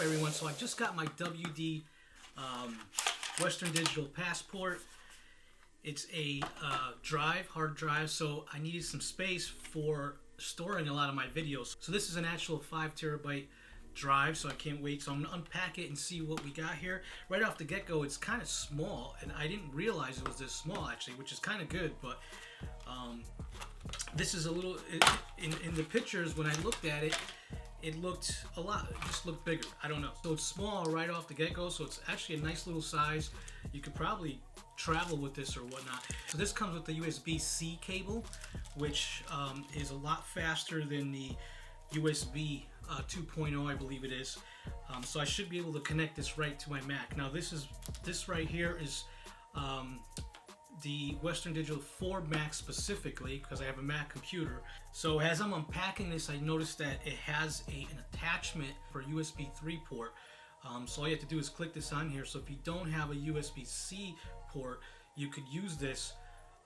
everyone? So I just got my WD Western Digital Passport. It's a hard drive, so I needed some space for storing a lot of my videos. So this is an actual 5 terabyte drive, so I can't wait. So I'm gonna unpack it and see what we got here. Right off the get-go, it's kind of small, and I didn't realize it was this small actually, which is kind of good. But this is a little in the pictures when I looked at it. It looked a lot, it just looked bigger. I don't know. So it's small right off the get-go, so it's actually a nice little size. You could probably travel with this or whatnot. So this comes with the USB-C cable, which is a lot faster than the USB 2.0, I believe it is. So I should be able to connect this right to my Mac. Now this right here is the Western Digital for Mac specifically, because I have a Mac computer. So as I'm unpacking this, I noticed that it has an attachment for a USB 3 port. So all you have to do is click this on here. So if you don't have a USB-C port, you could use this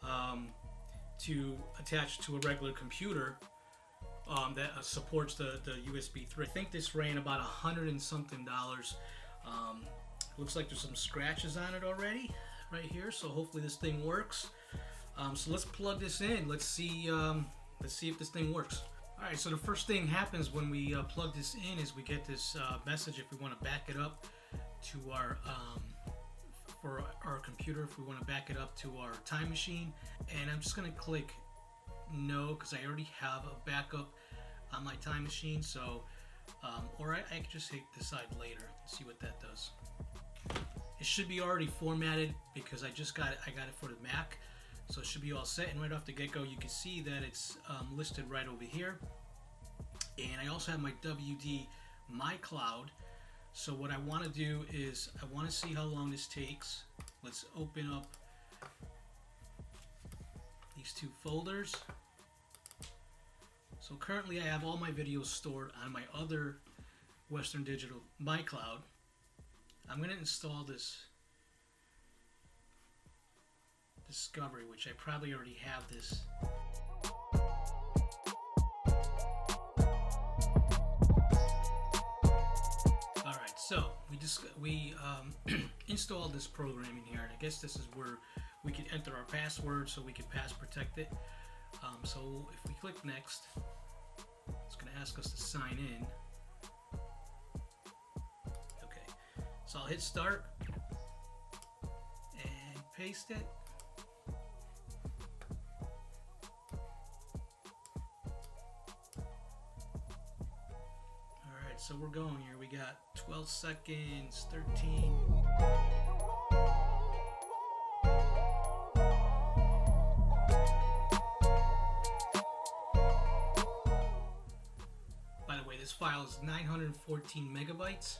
to attach to a regular computer that supports the USB 3. I think this ran about $100 and something. Looks like there's some scratches on it already right here, so hopefully this thing works. So let's plug this in. Let's see if this thing works. Alright, so the first thing happens when we plug this in is we get this message if we want to back it up to our for our computer, if we want to back it up to our time machine. And I'm just going to click no, because I already have a backup on my time machine. So or I can just hit decide later and see what that does. It should be already formatted because I just got it. I got it for the Mac, so it should be all set. And right off the get-go, you can see that it's listed right over here. And I also have my WD My Cloud. So what I want to do is I want to see how long this takes. Let's open up these two folders. So currently I have all my videos stored on my other Western Digital My Cloud. I'm going to install this Discovery, which I probably already have this. Alright, so we installed this program in here, and I guess this is where we can enter our password so we can pass protect it. So if we click next, it's going to ask us to sign in. So I'll hit start and paste it. Alright, so we're going here. We got 12 seconds, 13. By the way, this file is 914 megabytes.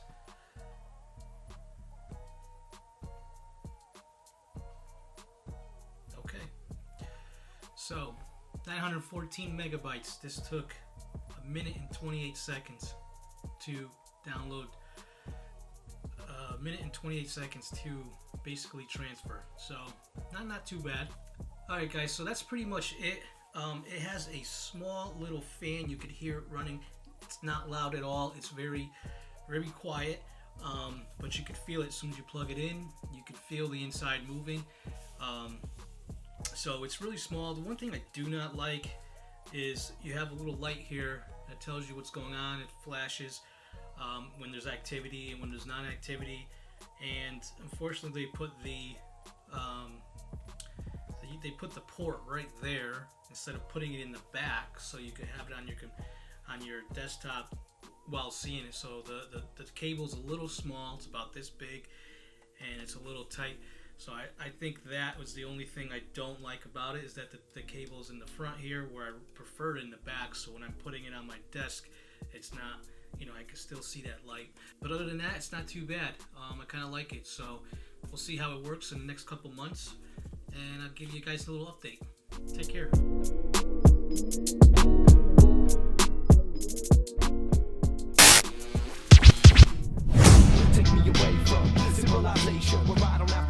So 914 megabytes. This took 1 minute and 28 seconds to download. 1 minute and 28 seconds to basically transfer. So not too bad. Alright guys, so that's pretty much it. It has a small little fan. You could hear it running. It's not loud at all. It's very quiet. But you could feel it as soon as you plug it in. You could feel the inside moving. So it's really small. The one thing I do not like is you have a little light here that tells you what's going on. It flashes when there's activity and when there's non-activity. And unfortunately, they put the port right there instead of putting it in the back, so you can have it on your desktop while seeing it. So the cable's a little small. It's about this big, and it's a little tight. So I think that was the only thing I don't like about it, is that the cable's in the front here, where I prefer it in the back. So when I'm putting it on my desk, it's not, I can still see that light. But other than that, it's not too bad. I kind of like it. So we'll see how it works in the next couple months, and I'll give you guys a little update. Take care. Take me away from civilization, where I don't have